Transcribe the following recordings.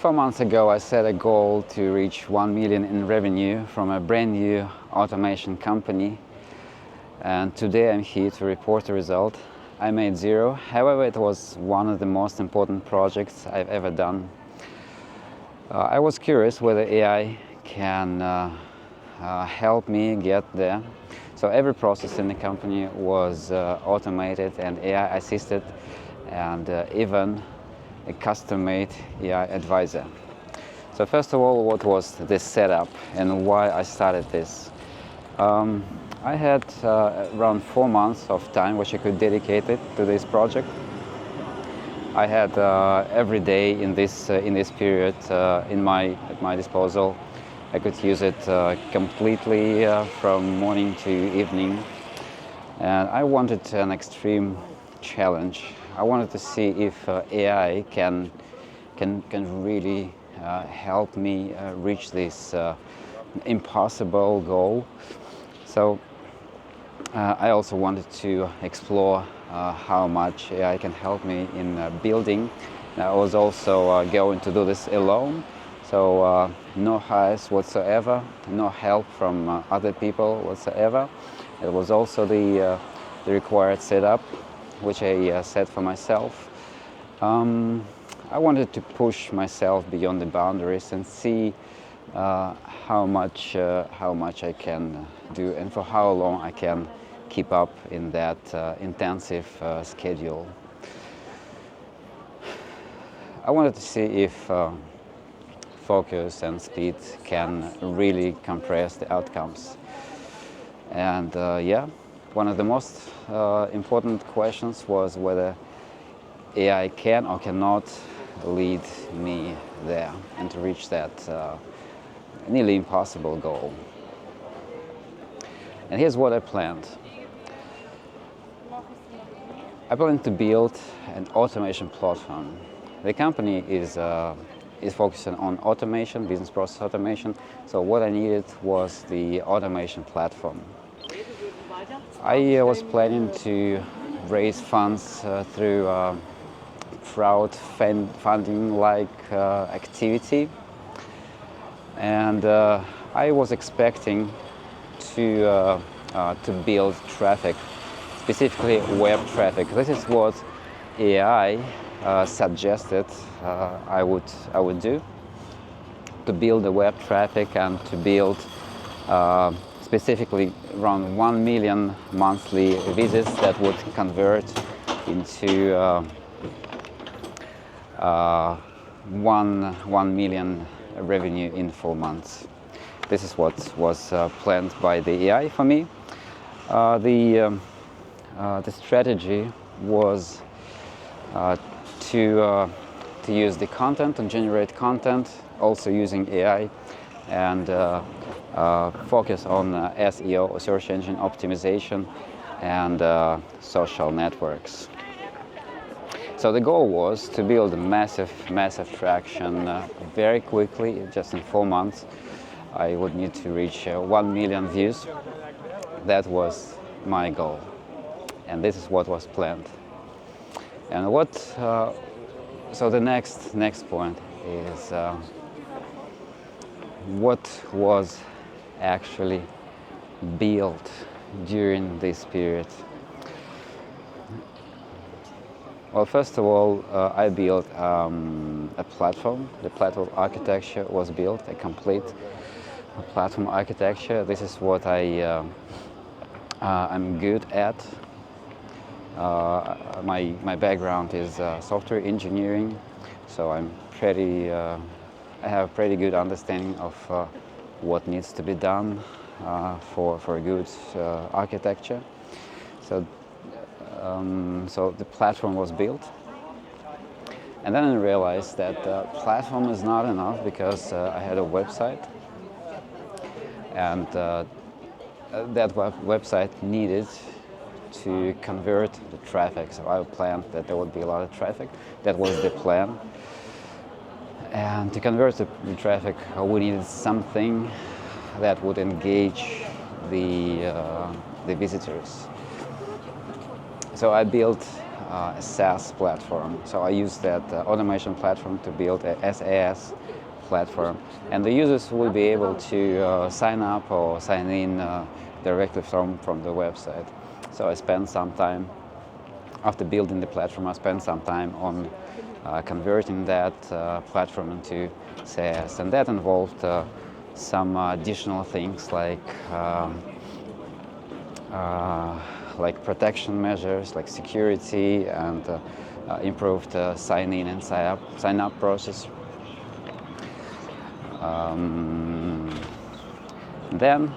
4 months ago, I set a goal to reach 1 million in revenue from a brand new automation company. And today I'm here to report the result. I made zero. However, it was one of the most important projects I've ever done. I was curious whether AI can help me get there. So every process in the company was automated and AI assisted, and even a custom-made AI advisor. So first of all, what was this setup and why I started this? I had around 4 months of time which I could dedicate it to this project. I had every day in this period at my disposal. I could use it completely from morning to evening, and I wanted an extreme challenge. I wanted to see if AI can really help me reach this impossible goal. So I also wanted to explore how much AI can help me in building. I was also going to do this alone, so no hires whatsoever, no help from other people whatsoever. It was also the required setup which I set for myself. I wanted to push myself beyond the boundaries and see how much I can do and for how long I can keep up in that intensive schedule. I wanted to see if focus and speed can really compress the outcomes. And one of the most important questions was whether AI can or cannot lead me there and to reach that nearly impossible goal. And here's what I planned. I planned to build an automation platform. The company is focusing on automation, business process automation. So what I needed was the automation platform. I was planning to raise funds through crowdfunding-like activity, and I was expecting to build traffic, specifically web traffic. This is what AI suggested I would do, to build the web traffic and to build specifically around 1 million monthly visits that would convert into 1 million revenue in 4 months. This is what was planned by the AI for me. The strategy was to use the content and generate content, also using AI, and focus on SEO, search engine optimization, and social networks. So the goal was to build a massive traction very quickly. Just in 4 months, I would need to reach 1 million views. That was my goal, and this is what was planned. And so the next point is what was actually built during this period. Well, first of all, I built a platform. The platform architecture was built, a complete platform architecture. This is what I'm good at. My background is software engineering, so I have a pretty good understanding of what needs to be done for a good architecture. So the platform was built, and then I realized that the platform is not enough because I had a website, and that website needed to convert the traffic. So I planned that there would be a lot of traffic. That was the plan. And to convert the traffic, we needed something that would engage the visitors. So I built a SaaS platform. So I use that automation platform to build a SaaS platform, and the users will be able to sign up or sign in directly from the website. So I spent some time after building the platform. I spent some time on converting that platform into SaaS, and that involved some additional things like protection measures, like security, and improved sign-in and sign-up process. Then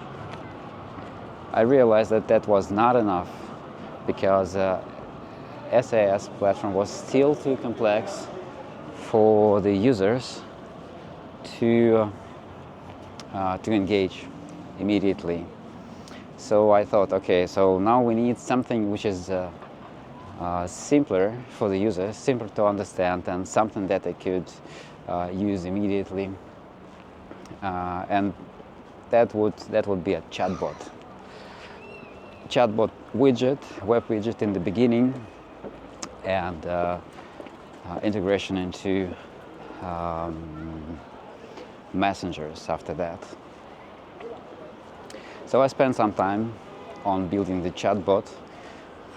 I realized that that was not enough, because SaaS platform was still too complex for the users to engage immediately. So I thought, okay, so now we need something which is simpler for the users, simpler to understand, and something that they could use immediately. And that would be a chatbot widget, web widget in the beginning, and integration into messengers after that. So I spent some time on building the chatbot,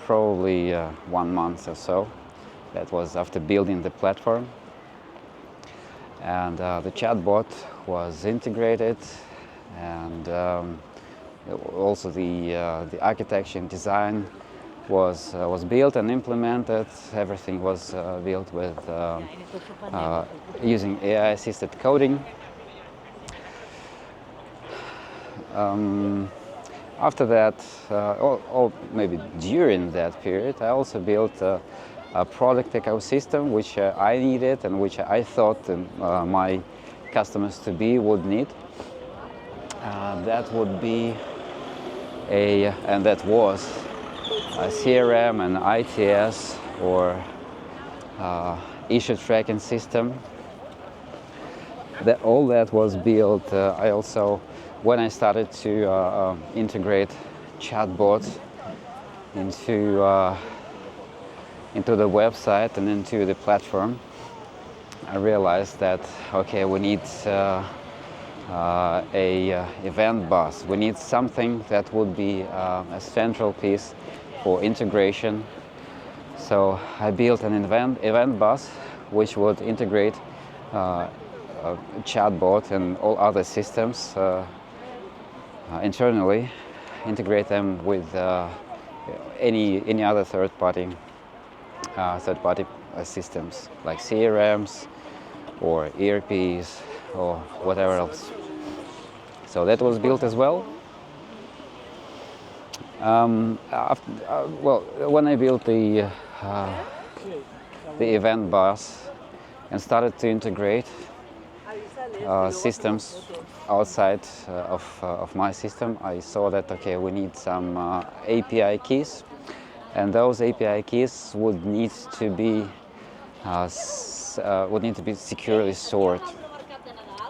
probably 1 month or so. That was after building the platform. And the chatbot was integrated, and also the architecture and design was built and implemented. Everything was built with using AI-assisted coding. After that, or maybe during that period, I also built a product ecosystem which I needed and which I thought my customers would need. That would be and that was a CRM and ITS, or issue tracking system. All that was built. I also, when I started to integrate chatbots into the website and into the platform, I realized that, okay, we need a event bus. We need something that would be a central piece for integration. So I built an event bus which would integrate a chatbot and all other systems internally, integrate them with any other third-party systems like CRMs or ERPs or whatever else. So that was built as well. When I built the event bus and started to integrate systems outside of my system, I saw that, okay, we need some API keys, and those API keys would need to be securely stored.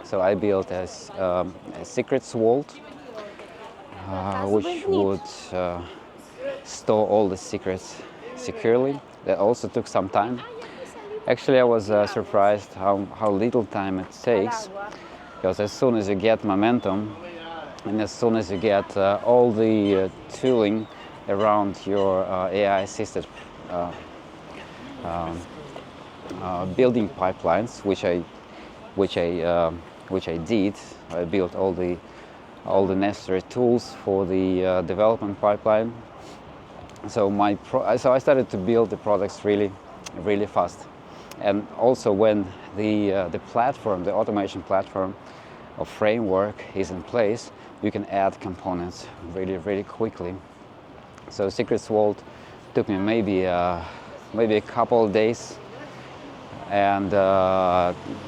So I built a secrets vault, which would store all the secrets securely. That also took some time. Actually, I was surprised how little time it takes, because as soon as you get momentum, and as soon as you get all the tooling around your AI-assisted building pipelines, which I did. I built all the necessary tools for the development pipeline. So I started to build the products really fast. And also, when the platform, the automation platform or framework is in place, you can add components really quickly. So Secrets Vault took me maybe a couple of days, and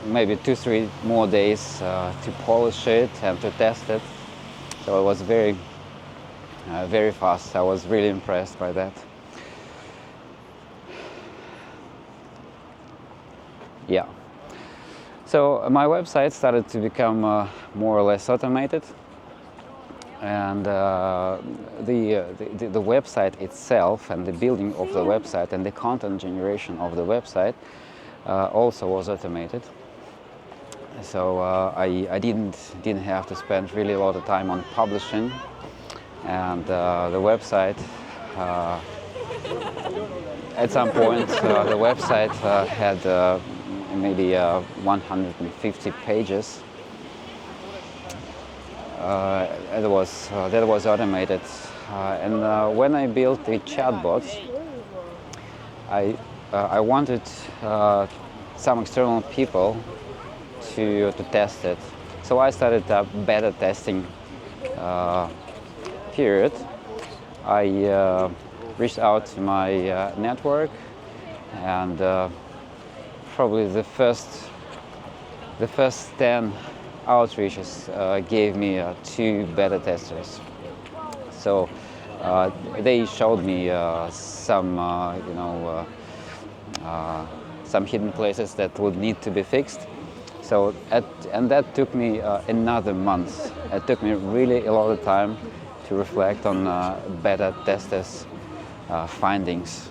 maybe 2-3 more days to polish it and to test it. So it was very fast. I was really impressed by that. Yeah. So my website started to become more or less automated. And the website itself and the building of the website and the content generation of the website also was automated. So I didn't have to spend really a lot of time on publishing, and the website at some point the website had maybe 150 pages. That was automated, and when I built the chatbots, I wanted some external people to test it. So I started a beta testing period. I reached out to my network, and probably the first 10 outreaches gave me 2 beta testers. So they showed me some some hidden places that would need to be fixed. So and that took me another month. It took me really a lot of time to reflect on beta testers' findings.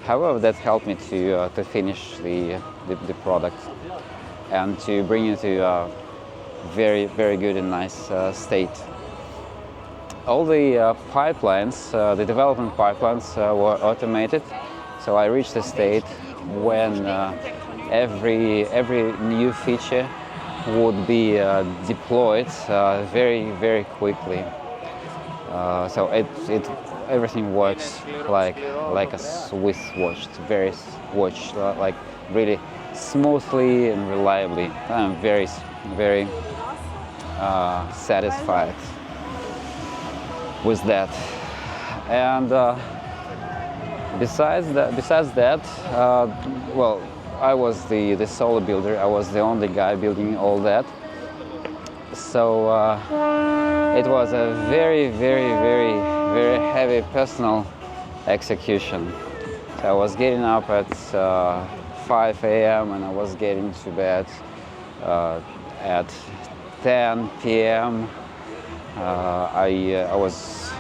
However, that helped me to finish the product and to bring it to a very, very good and nice state. All the pipelines, the development pipelines were automated. So I reached a state when every new feature would be deployed very, very quickly. So everything works like a Swiss watch, very watch, like really smoothly and reliably. I'm very, very satisfied with that. And besides that, well, I was the solo builder. I was the only guy building all that. So it was a very, very, very, very heavy personal execution. So I was getting up at 5 a.m. and I was getting to bed at 10 p.m. I was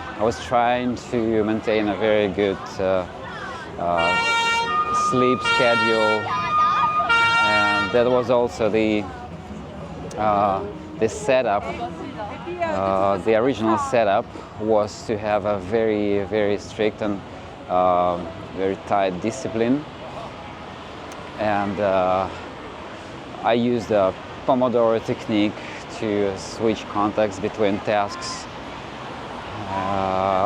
trying to maintain a very good sleep schedule, and that was also the setup. The original setup was to have a very, very strict and very tight discipline, and I used the Pomodoro technique to switch contacts between tasks.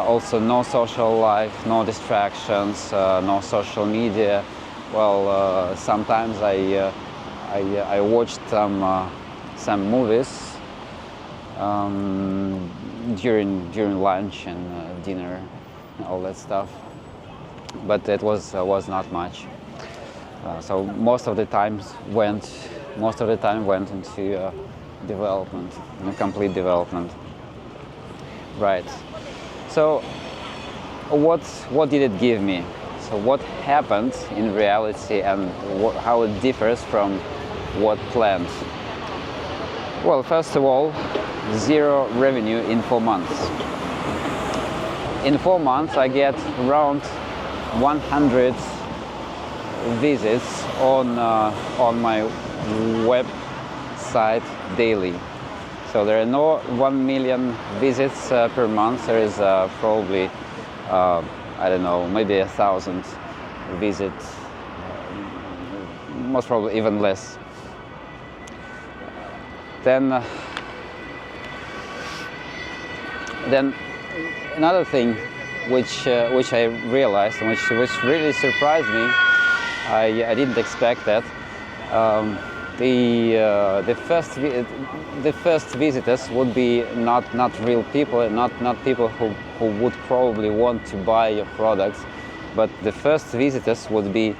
Also, no social life, no distractions, no social media. Well, sometimes I watched some movies during lunch and dinner, all that stuff. But it was not much. So most of the time went into development, complete development. Right. So what did it give me? So what happened in reality, and how it differs from what planned? Well, first of all, 0 revenue in 4 months. In 4 months, I get around 100 visits on my website daily. So there are no 1 million visits per month. There is probably, I don't know, maybe 1,000 visits, most probably even less. Then another thing which I realized, and which really surprised me, I didn't expect that. The first visitors would be not real people, not people who would probably want to buy your products, but the first visitors would be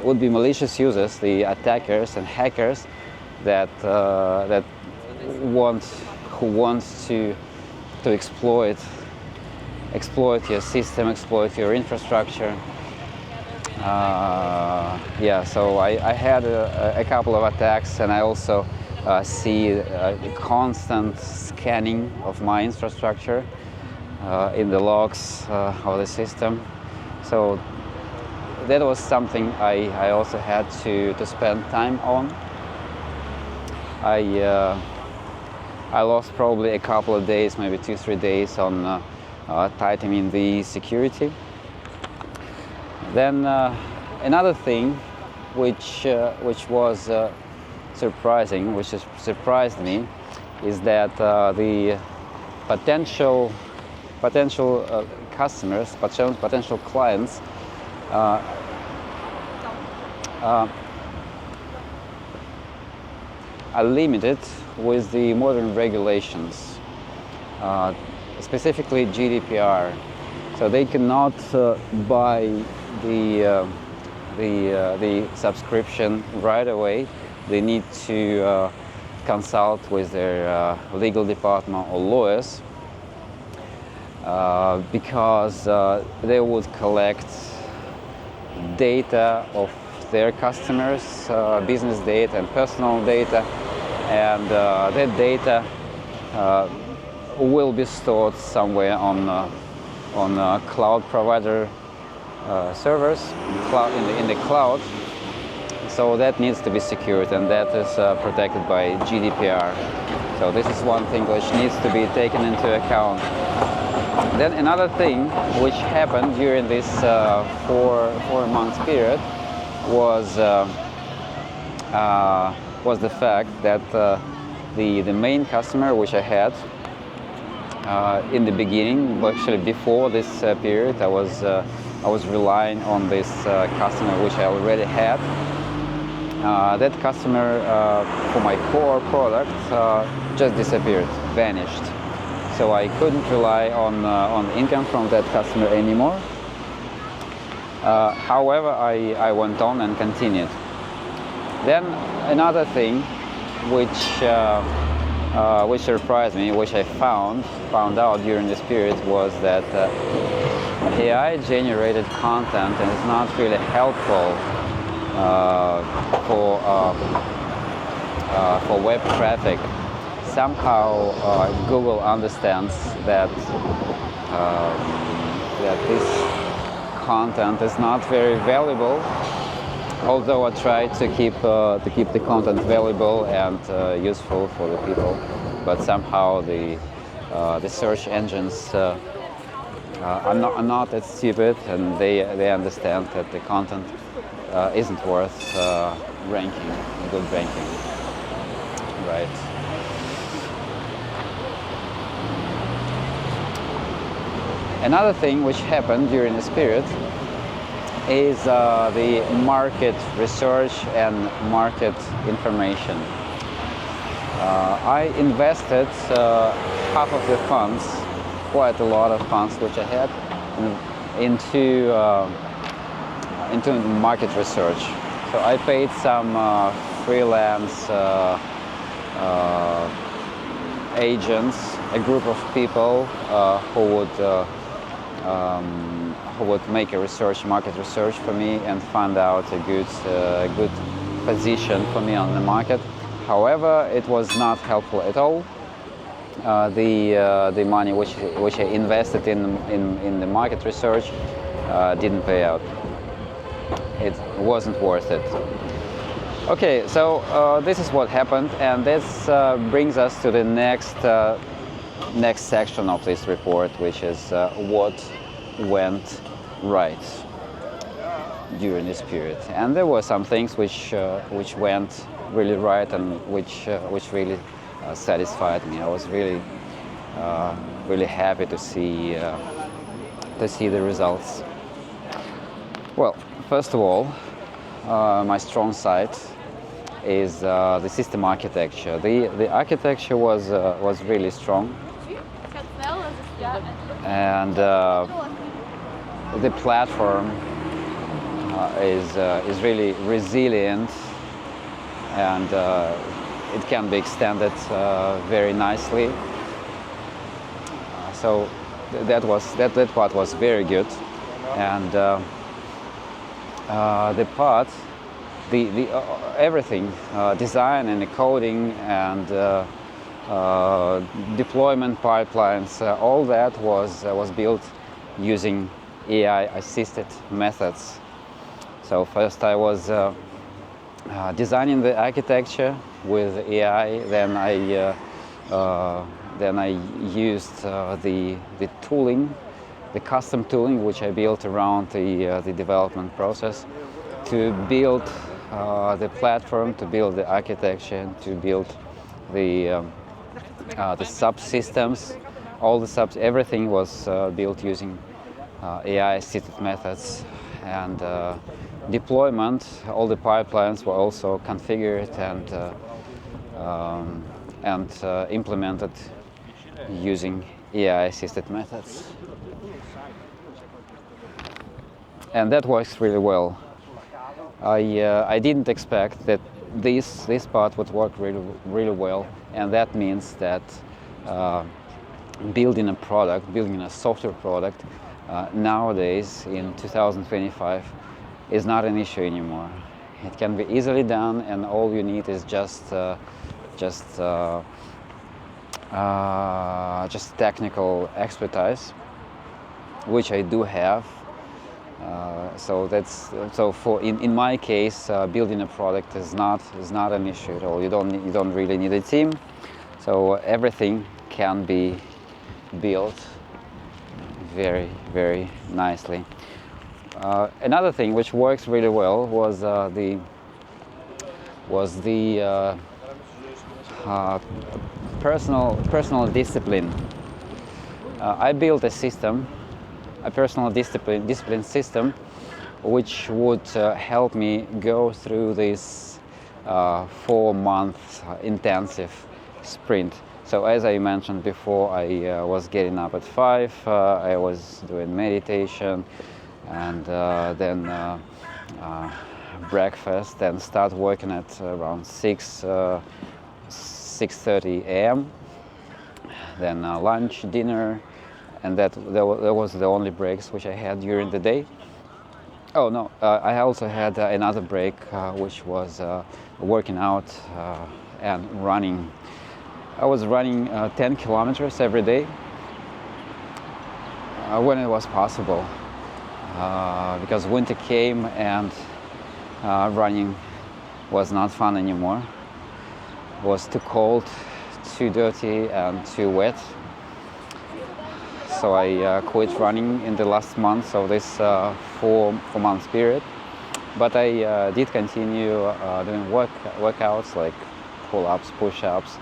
malicious users, the attackers and hackers that want to exploit your system, exploit your infrastructure. Yeah, so I had a couple of attacks, and I also see the constant scanning of my infrastructure in the logs of the system. So that was something I also had to spend time on. I lost probably a couple of days, maybe 2-3 days on tightening the security. Then another thing which was surprising, which has surprised me, is that the potential customers, potential clients are limited with the modern regulations, specifically GDPR. So they cannot buy the subscription right away. They need to consult with their legal department or lawyers, because they would collect data of their customers, business data and personal data, and that data will be stored somewhere on cloud provider servers in the cloud. So that needs to be secured, and that is protected by GDPR. So this is one thing which needs to be taken into account. Then another thing which happened during this 4-month period was the fact that the main customer which I had in the beginning, actually before this period, I was relying on this customer which I already had. That customer for my core product just disappeared, vanished. So I couldn't rely on income from that customer anymore. However, I went on and continued. Then another thing which surprised me, which I found out during this period, was that AI-generated content is not really helpful for web traffic. Somehow Google understands that this content is not very valuable. Although I try to keep the content valuable and useful for the people, but somehow the search engines are not that stupid, and they understand that the content isn't worth good ranking, right? Another thing which happened during this period is the market research and market information. I invested half of the funds, quite a lot of funds which I had, into market research. So I paid some freelance agents, a group of people who would make a market research for me and find out a good position for me on the market. However, it was not helpful at all. The money which I invested in the market research didn't pay out. It wasn't worth it. Okay, so this is what happened, and this brings us to the next section of this report, which is what went right during this period. And there were some things which went really right and which really satisfied me. I was really happy to see the results. Well, first of all, my strong side is the system architecture. The architecture was really strong, and the platform is really resilient, and it can be extended very nicely. So that part was very good, and the part everything, design and coding and deployment pipelines, all that was built using AI-assisted methods. So first I was designing the architecture with AI, then I used the tooling, the custom tooling which I built around the development process to build the platform, to build the architecture, to build the subsystems. Everything was built using AI-assisted methods, and deployment. All the pipelines were also configured and implemented using AI-assisted methods, and that works really well. I didn't expect that this part would work really well, and that means that building a software product nowadays in 2025 is not an issue anymore. It can be easily done, and all you need is just technical expertise, which I do have. In my case, building a product is not an issue at all. You don't really need a team, so everything can be built very, very nicely. Another thing which works really well was the personal discipline. I built a system, a personal discipline system, which would help me go through this 4-month intensive sprint. So as I mentioned before, I was getting up at 5, I was doing meditation, and then breakfast, then start working at around 6:30 a.m. Then lunch, dinner, and that was the only breaks which I had during the day. Oh no, I also had another break, which was working out and running. I was running 10 kilometers every day when it was possible, because winter came and running was not fun anymore. It was too cold, too dirty, and too wet. So I quit running in the last month of this 4-month period. But I did continue doing workouts like pull-ups, push-ups,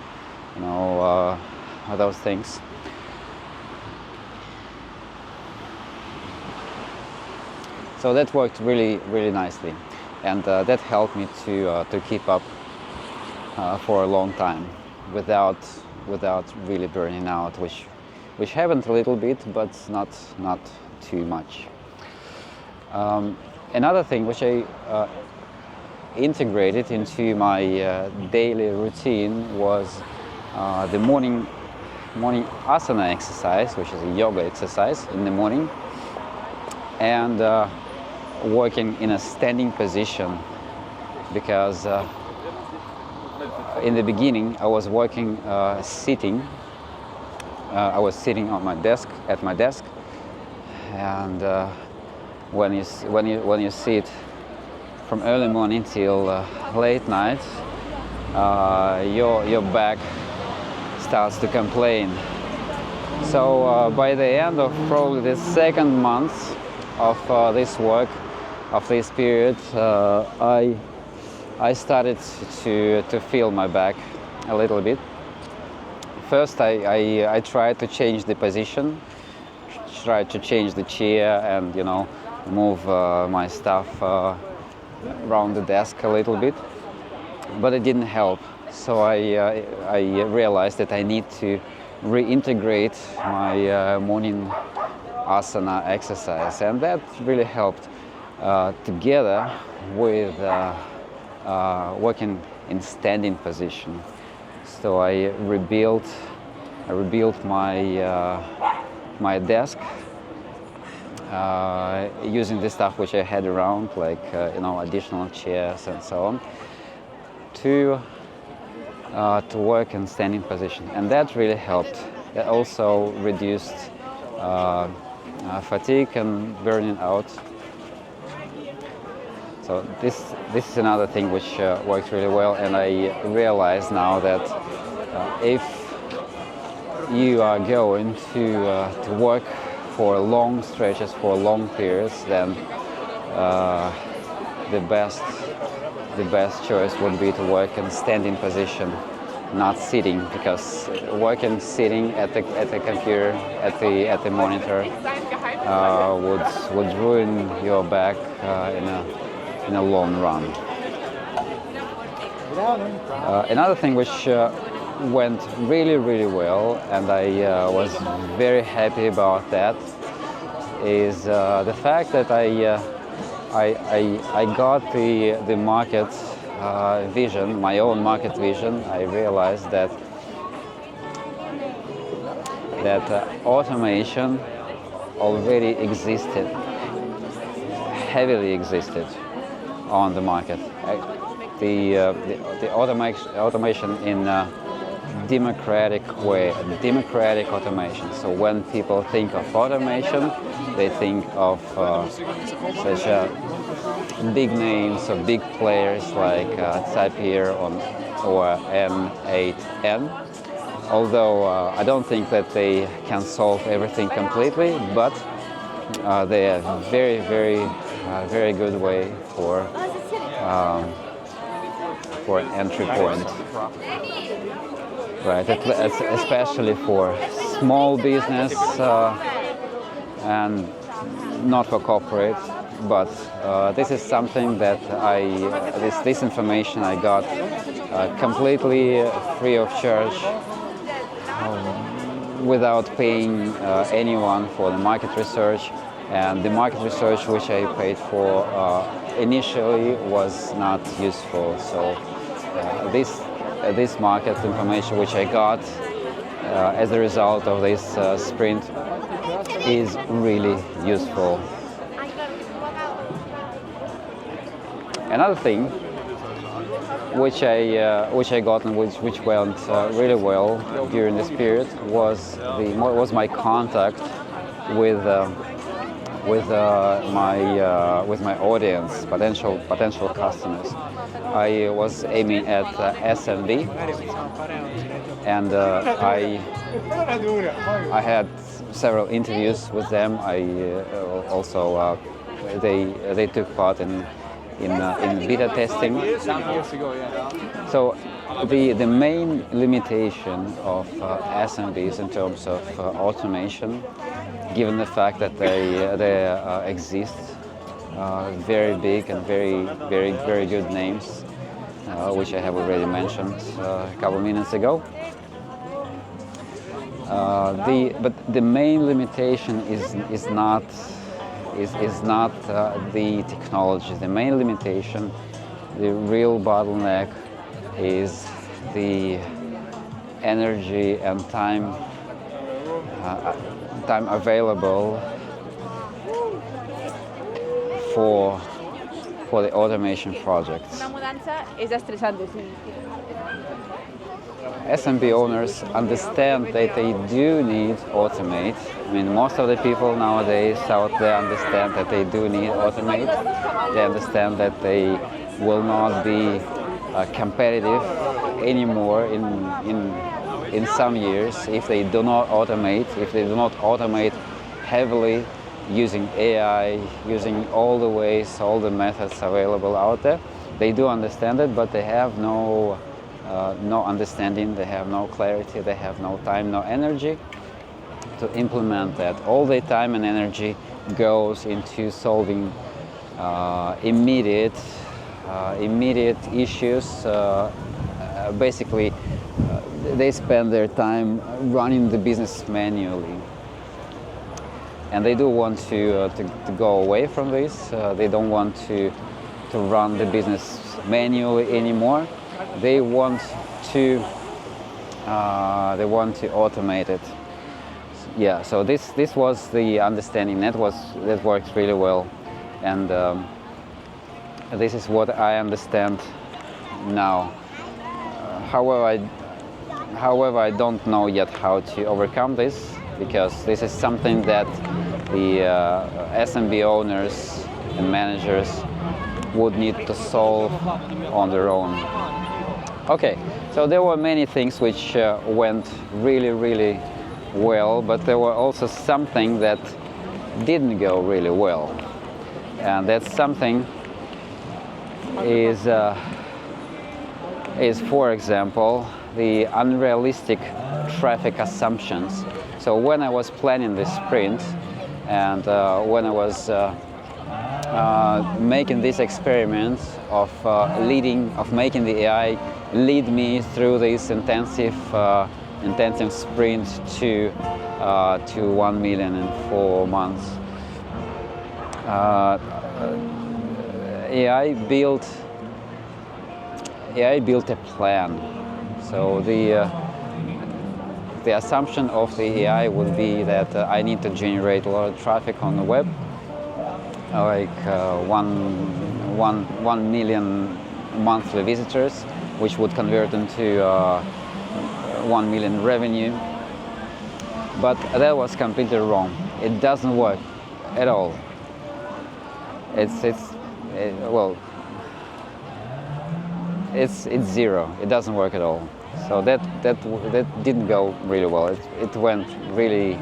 those things. So that worked really, really nicely, and that helped me to keep up for a long time without really burning out, which happened a little bit, but not too much. Another thing which I integrated into my daily routine was the morning asana exercise, which is a yoga exercise in the morning, and working in a standing position, because in the beginning I was working sitting. I was sitting at my desk, and when you sit from early morning till late night, your back starts to complain. So by the end of probably the second month of this work, of this period, I started to feel my back a little bit. First, I tried to change the position, tried to change the chair, and move my stuff around the desk a little bit, but it didn't help. So I realized that I need to reintegrate my morning asana exercise, and that really helped, together with working in standing position. So I rebuilt my desk using the stuff which I had around, like additional chairs and so on, to work in standing position, and that really helped. That also reduced fatigue and burning out. So this is another thing which works really well, and I realize now that if you are going to work for long stretches, for long periods, then the best choice would be to work in standing position, not sitting, because working sitting at the computer, at the monitor, would ruin your back in a long run. Another thing which went really well, and I was very happy about that, is the fact that I got the market vision, my own market vision. I realized that automation already existed, heavily existed on the market. The automation in democratic way, democratic automation. So when people think of automation, they think of such big names of big players like Zapier or N8N. Although I don't think that they can solve everything completely, but they are very good way for an entry point. Right, especially for small business and not for corporate. But this is something that this information I got completely free of charge, without paying anyone for the market research. And the market research which I paid for initially was not useful. So this market information which I got as a result of this sprint is really useful. Another thing which I got and which went really well during this period was my contact with my audience, potential customers. I was aiming at SMB, and I had several interviews with them. I also they took part in beta testing. So the main limitation of SMBs in terms of automation, given the fact that they exist very big and very good names, which I have already mentioned a couple minutes ago. But the main limitation is not the technology. The main limitation, the real bottleneck, is the energy and time available for the automation projects. SMB owners understand that they do need automate. I mean, most of the people nowadays out there understand that they do need automate. They understand that they will not be competitive anymore in some years if they do not automate, if they do not automate heavily using AI, using all the ways, all the methods available out there. They do understand it, but they have no understanding, they have no clarity, they have no time, no energy to implement that. All their time and energy goes into solving immediate issues. Basically, they spend their time running the business manually. And they do want to go away from this. They don't want to run the business manually anymore. They want to automate it. yeah, so this was the understanding. That works really well, and this is what I understand now. However, I don't know yet how to overcome this, because this is something that the SMB owners and managers would need to solve on their own. Okay, so there were many things which went really well, but there were also something that didn't go really well, and that something is for example the unrealistic traffic assumptions. So when I was planning this sprint, and when I was making this experiment of making the AI lead me through this intensive sprint to 1 million in 4 months, AI built a plan. So the assumption of the AI would be that I need to generate a lot of traffic on the web, like 1 million monthly visitors, which would convert into 1 million revenue. But that was completely wrong. It doesn't work at all. It's zero. It doesn't work at all. So that didn't go really well. It went really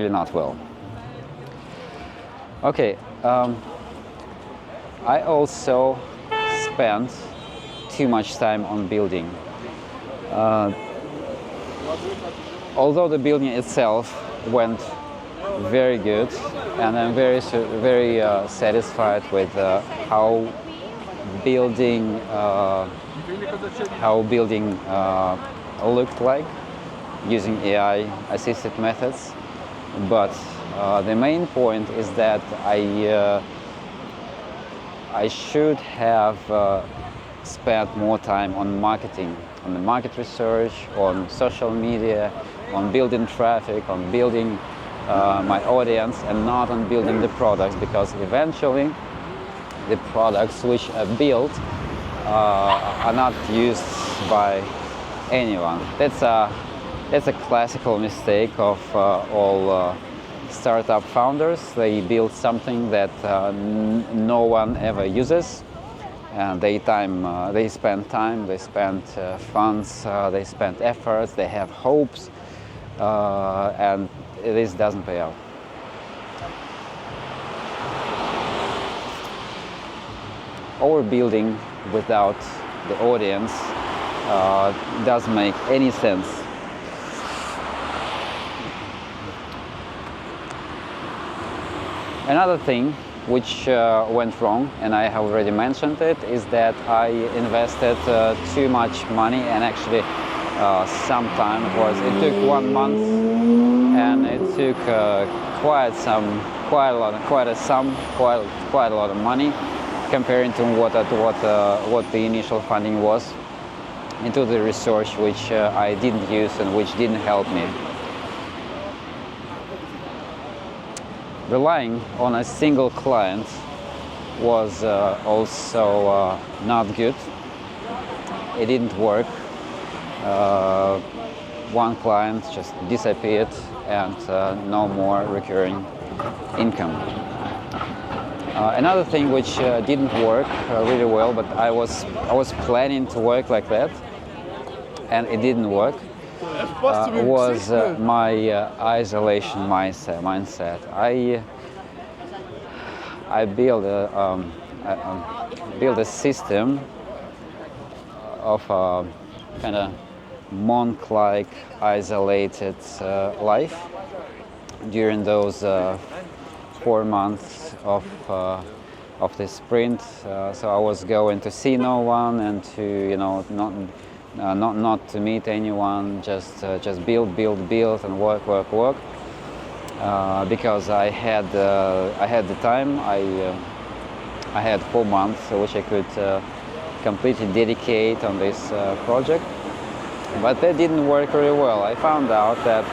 not well. Okay, I also spent too much time on building. Although the building itself went very good, and I'm very satisfied with how building looked like using AI assisted methods. But the main point is that I should have spent more time on marketing, on the market research, on social media, on building traffic, on building my audience, and not on building the products, because eventually the products which are built are not used by anyone. That's a classical mistake of all startup founders. They build something that no one ever uses, and they spend time, they spend funds, they spend efforts, they have hopes, and this doesn't pay out. Overbuilding without the audience doesn't make any sense. Another thing which went wrong, and I have already mentioned it, is that I invested too much money, and actually some time. It took 1 month, and it took quite a lot of money, comparing to what the initial funding was, into the research which I didn't use and which didn't help me. Relying on a single client was also not good. It didn't work. One client just disappeared, and no more recurring income. Another thing which didn't work really well, but I was planning to work like that, and it didn't work, was my isolation mindset. I built a system of a kind of monk-like isolated life during those 4 months of the sprint. So I was going to see no one, and to not to meet anyone, just build and work, because I had the time. I had 4 months which I could completely dedicate on this project, but that didn't work very well. I found out that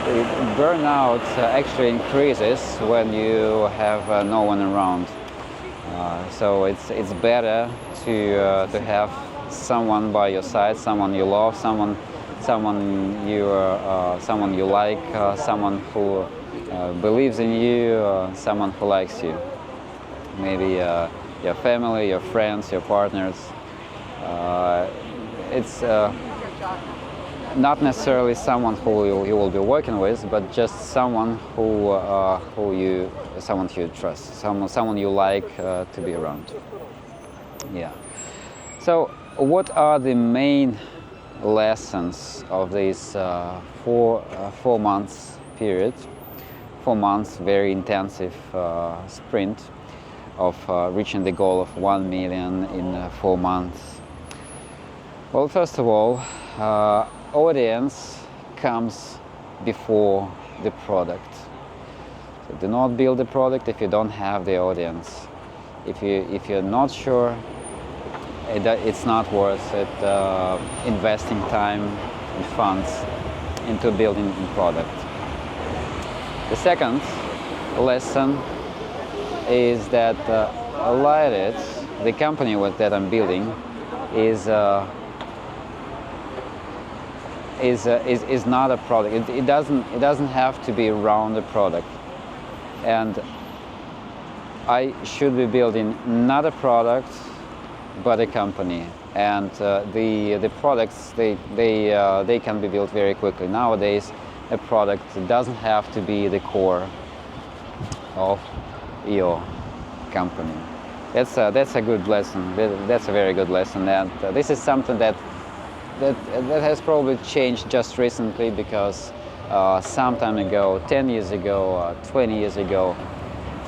the burnout actually increases when you have no one around. So it's better to have someone by your side, someone you love, someone you like, someone who believes in you, someone who likes you. Maybe your family, your friends, your partners. It's not necessarily someone who you will be working with, but just someone who you trust, someone you like to be around. Yeah. So, what are the main lessons of this 4 months period? 4 months, very intensive sprint of reaching the goal of 1 million in 4 months. Well, first of all, audience comes before the product. So do not build a product if you don't have the audience. If you're not sure, it's not worth it investing time and funds into building a product. The second lesson is that Liteed, the company that I'm building, is not a product. It doesn't have to be around a product, and I should be building not a product but a company. And the products they can be built very quickly. Nowadays, a product doesn't have to be the core of your company. That's a good lesson. That's a very good lesson, and this is something that has probably changed just recently, because some time ago, 10 years ago, 20 years ago,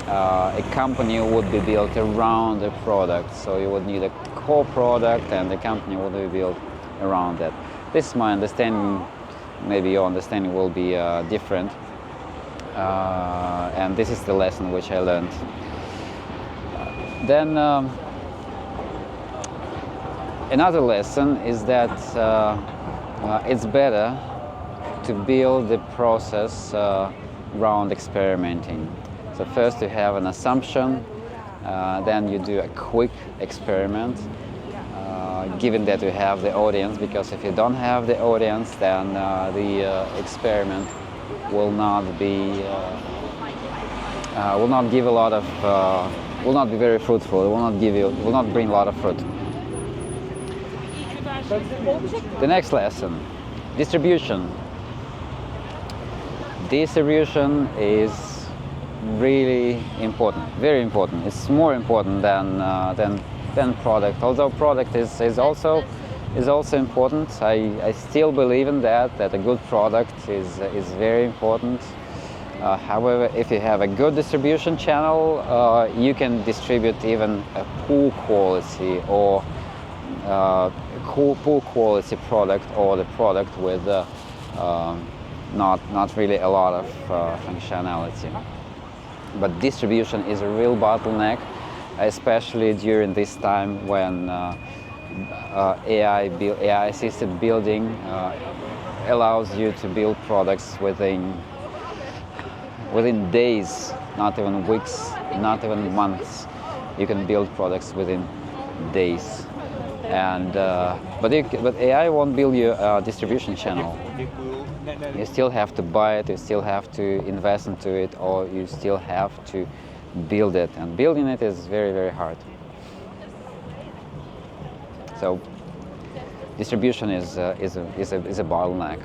a company would be built around a product. So you would need a core product, and the company would be built around that. This is my understanding. Maybe your understanding will be different. And this is the lesson which I learned. Then another lesson is that it's better to build the process around experimenting. So first you have an assumption, then you do a quick experiment, given that you have the audience, because if you don't have the audience, then the experiment will not be will not be very fruitful. It will not bring a lot of fruit. The next lesson, distribution. Distribution is really important, very important. It's more important than product. Although product is also important, I still believe in that a good product is very important. However, if you have a good distribution channel, you can distribute even a poor quality or poor quality product, or the product with not really a lot of functionality. But distribution is a real bottleneck, especially during this time when AI-assisted building allows you to build products within days, not even weeks, not even months. You can build products within days, and but AI won't build you a distribution channel. You still have to buy it, you still have to invest into it, or you still have to build it, and building it is very, very hard. So distribution is a bottleneck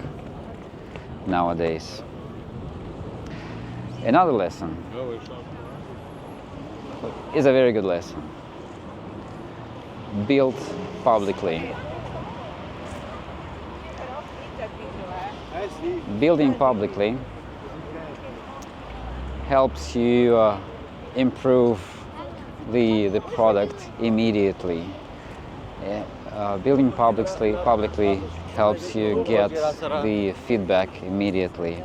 nowadays. Another lesson is a very good lesson. Build publicly. Building publicly helps you improve the product immediately. Building publicly helps you get the feedback immediately.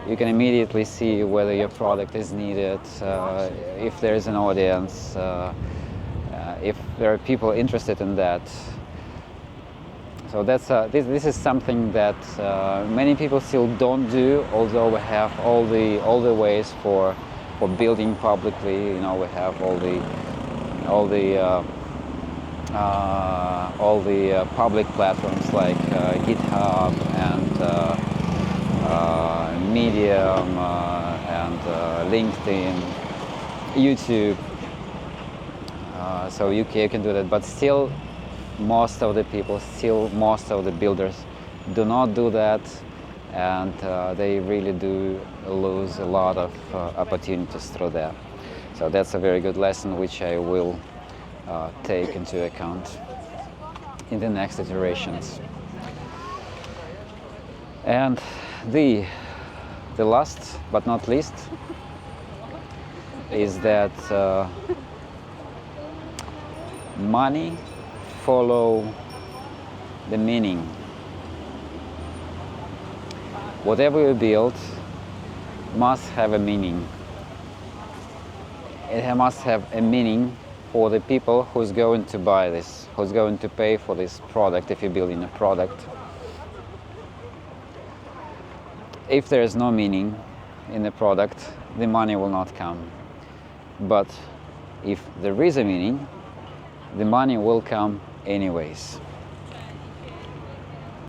You can immediately see whether your product is needed, if there is an audience, if there are people interested in that. So this is something that many people still don't do, although we have all the ways for building publicly. You know, we have all the public platforms like GitHub and Medium and LinkedIn, YouTube. So you can do that, but still most of the builders do not do that, and they really do lose a lot of opportunities through that. So that's a very good lesson which I will take into account in the next iterations. And the last but not least is that money follow the meaning. Whatever you build must have a meaning. It must have a meaning for the people who's going to buy this, who's going to pay for this product if you're building a product. If there is no meaning in the product, the money will not come. But if there is a meaning, the money will come anyways.